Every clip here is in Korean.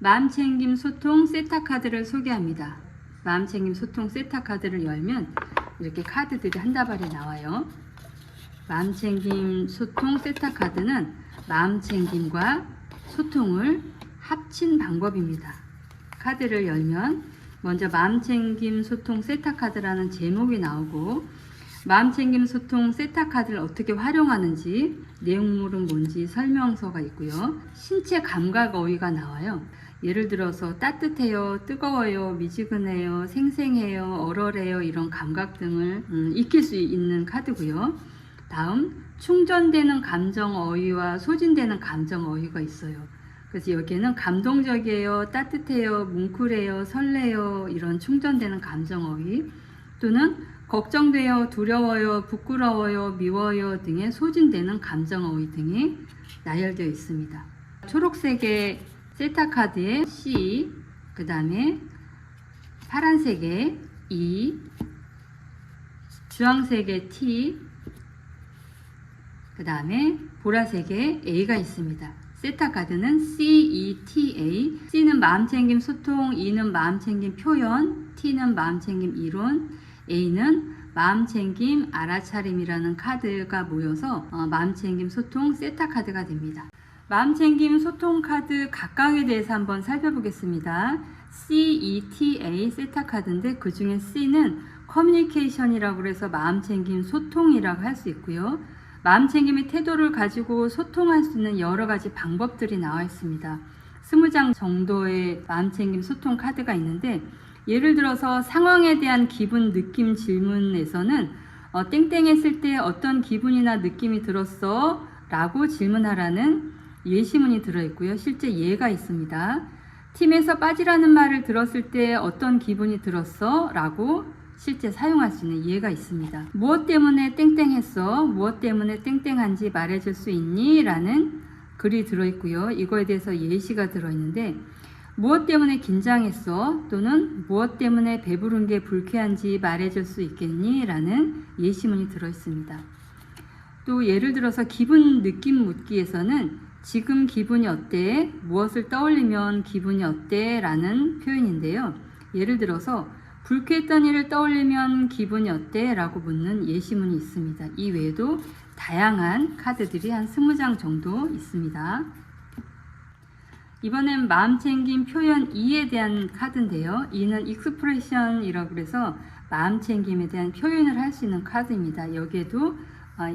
마음챙김 소통 세타 카드를 소개합니다. 마음챙김 소통 세타 카드를 열면 이렇게 카드들이 한 다발이 나와요. 마음챙김 소통 세타 카드는 마음챙김과 소통을 합친 방법입니다. 카드를 열면 먼저 마음챙김 소통 세타 카드라는 제목이 나오고, 마음챙김 소통 세타 카드를 어떻게 활용하는지, 내용물은 뭔지 설명서가 있고요. 신체 감각 어휘가 나와요. 예를 들어서 따뜻해요, 뜨거워요, 미지근해요, 생생해요, 얼얼해요, 이런 감각 등을 익힐 수 있는 카드고요. 다음, 충전되는 감정 어휘와 소진되는 감정 어휘가 있어요. 그래서 여기에는 감동적이에요, 따뜻해요, 뭉클해요, 설레요, 이런 충전되는 감정 어휘, 또는 걱정돼요, 두려워요, 부끄러워요, 미워요 등의 소진되는 감정 어휘 등이 나열되어 있습니다. 초록색의 세타 카드에 C, 그 다음에 파란색의 E, 주황색의 T, 그 다음에 보라색의 A가 있습니다. 세타 카드는 CETA, C는 마음챙김 소통, E는 마음챙김 표현, T는 마음챙김 이론, A는 마음챙김 알아차림이라는 카드가 모여서 마음챙김 소통 세타 카드가 됩니다. 마음챙김 소통 카드 각각에 대해서 한번 살펴보겠습니다. CETA 세타 카드인데, 그 중에 C는 커뮤니케이션이라고 해서 마음챙김 소통이라고 할 수 있고요. 마음챙김의 태도를 가지고 소통할 수 있는 여러 가지 방법들이 나와 있습니다. 20장 정도의 마음챙김 소통 카드가 있는데, 예를 들어서 상황에 대한 기분, 느낌 질문에서는 땡땡 했을 때 어떤 기분이나 느낌이 들었어? 라고 질문하라는 예시문이 들어있고요. 실제 예가 있습니다. 팀에서 빠지라는 말을 들었을 때 어떤 기분이 들었어? 라고 실제 사용할 수 있는 예가 있습니다. 무엇 때문에 땡땡했어? 무엇 때문에 땡땡한지 말해줄 수 있니? 라는 글이 들어있고요. 이거에 대해서 예시가 들어있는데, 무엇 때문에 긴장했어? 또는 무엇 때문에 배부른 게 불쾌한지 말해줄 수 있겠니? 라는 예시문이 들어있습니다. 또 예를 들어서 기분, 느낌 묻기에서는 지금 기분이 어때? 무엇을 떠올리면 기분이 어때? 라는 표현인데요. 예를 들어서 불쾌했던 일을 떠올리면 기분이 어때? 라고 묻는 예시문이 있습니다. 이 외에도 다양한 카드들이 한 20장 정도 있습니다. 이번엔 마음챙김 표현 E에 대한 카드인데요. E는 익스프레션이라고 해서 마음챙김에 대한 표현을 할 수 있는 카드입니다. 여기에도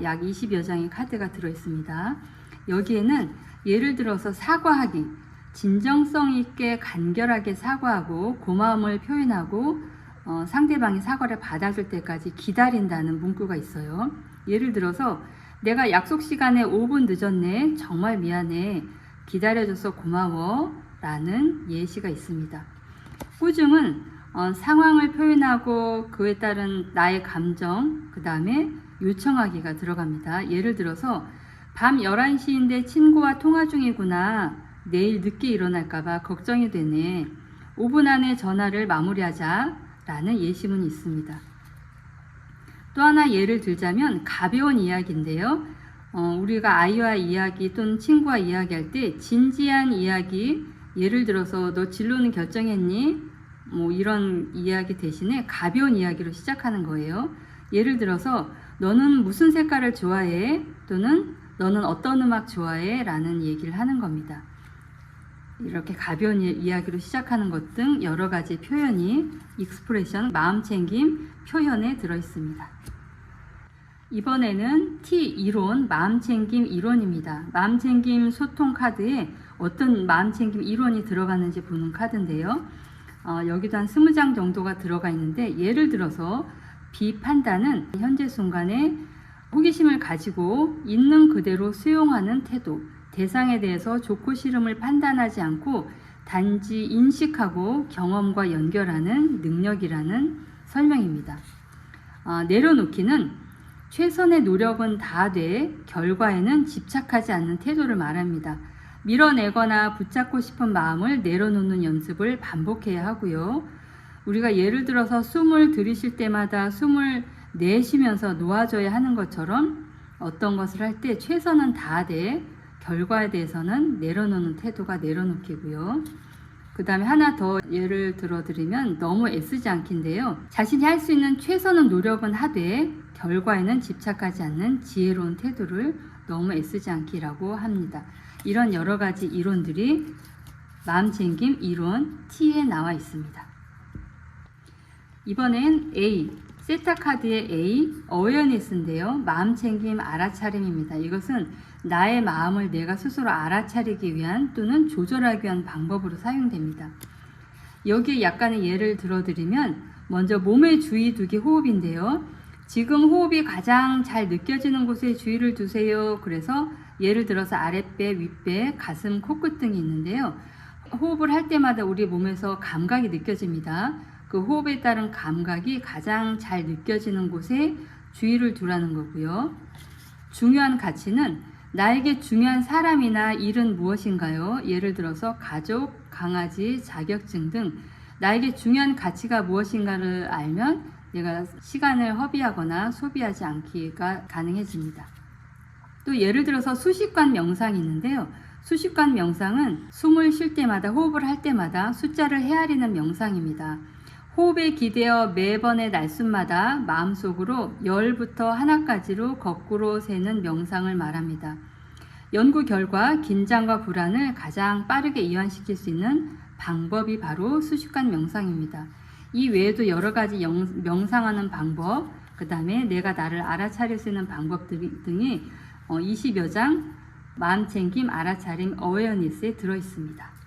약 20여 장의 카드가 들어있습니다. 여기에는 예를 들어서 사과하기, 진정성 있게 간결하게 사과하고 고마움을 표현하고 상대방이 사과를 받아줄 때까지 기다린다는 문구가 있어요. 예를 들어서 내가 약속 시간에 5분 늦었네, 정말 미안해, 기다려줘서 고마워 라는 예시가 있습니다. 꾸중은 상황을 표현하고 그에 따른 나의 감정, 그 다음에 요청하기가 들어갑니다. 예를 들어서 밤 11시인데 친구와 통화 중이구나, 내일 늦게 일어날까봐 걱정이 되네, 5분 안에 전화를 마무리하자 라는 예시문이 있습니다. 또 하나 예를 들자면 가벼운 이야기인데요. 우리가 아이와 이야기 또는 친구와 이야기할 때 진지한 이야기, 예를 들어서 너 진로는 결정했니? 이런 이야기 대신에 가벼운 이야기로 시작하는 거예요. 예를 들어서 너는 무슨 색깔을 좋아해? 또는 너는 어떤 음악 좋아해? 라는 얘기를 하는 겁니다. 이렇게 가벼운 이야기로 시작하는 것 등 여러 가지 표현이 익스프레션, 마음챙김 표현에 들어있습니다. 이번에는 T 이론, 마음챙김 이론입니다. 마음챙김 소통 카드에 어떤 마음챙김 이론이 들어가는지 보는 카드인데요. 여기도 한 20장 정도가 들어가 있는데, 예를 들어서 비판단은 현재 순간에 호기심을 가지고 있는 그대로 수용하는 태도, 대상에 대해서 좋고 싫음을 판단하지 않고 단지 인식하고 경험과 연결하는 능력이라는 설명입니다. 내려놓기는 최선의 노력은 다돼 결과에는 집착하지 않는 태도를 말합니다. 밀어내거나 붙잡고 싶은 마음을 내려놓는 연습을 반복해야 하고요. 우리가 예를 들어서 숨을 들이쉴 때마다 숨을 내쉬면서 놓아줘야 하는 것처럼 어떤 것을 할 때 최선은 다돼 결과에 대해서는 내려놓는 태도가 내려놓기고요. 그 다음에 하나 더 예를 들어드리면 너무 애쓰지 않기인데요. 자신이 할 수 있는 최선의 노력은 하되 결과에는 집착하지 않는 지혜로운 태도를 너무 애쓰지 않기라고 합니다. 이런 여러 가지 이론들이 마음챙김 이론 T에 나와 있습니다. 이번엔 A, 세타 카드의 A, 어웨어니스인데요. 마음챙김 알아차림입니다. 이것은 나의 마음을 내가 스스로 알아차리기 위한 또는 조절하기 위한 방법으로 사용됩니다. 여기에 약간의 예를 들어드리면 먼저 몸에 주의 두기 호흡인데요. 지금 호흡이 가장 잘 느껴지는 곳에 주의를 두세요. 그래서 예를 들어서 아랫배, 윗배, 가슴, 코끝 등이 있는데요. 호흡을 할 때마다 우리 몸에서 감각이 느껴집니다. 그 호흡에 따른 감각이 가장 잘 느껴지는 곳에 주의를 두라는 거고요. 중요한 가치는 나에게 중요한 사람이나 일은 무엇인가요? 예를 들어서 가족, 강아지, 자격증 등 나에게 중요한 가치가 무엇인가를 알면 내가 시간을 허비하거나 소비하지 않기가 가능해집니다. 또 예를 들어서 수식관 명상이 있는데요. 수식관 명상은 숨을 쉴 때마다 호흡을 할 때마다 숫자를 헤아리는 명상입니다. 호흡에 기대어 매번의 날숨마다 마음속으로 10부터 1까지로 거꾸로 세는 명상을 말합니다. 연구 결과 긴장과 불안을 가장 빠르게 이완시킬 수 있는 방법이 바로 수식관 명상입니다. 이 외에도 여러 가지 명상하는 방법, 그 다음에 내가 나를 알아차릴 수 있는 방법 등이 20여 장 마음챙김 알아차림 어웨어니스에 들어있습니다.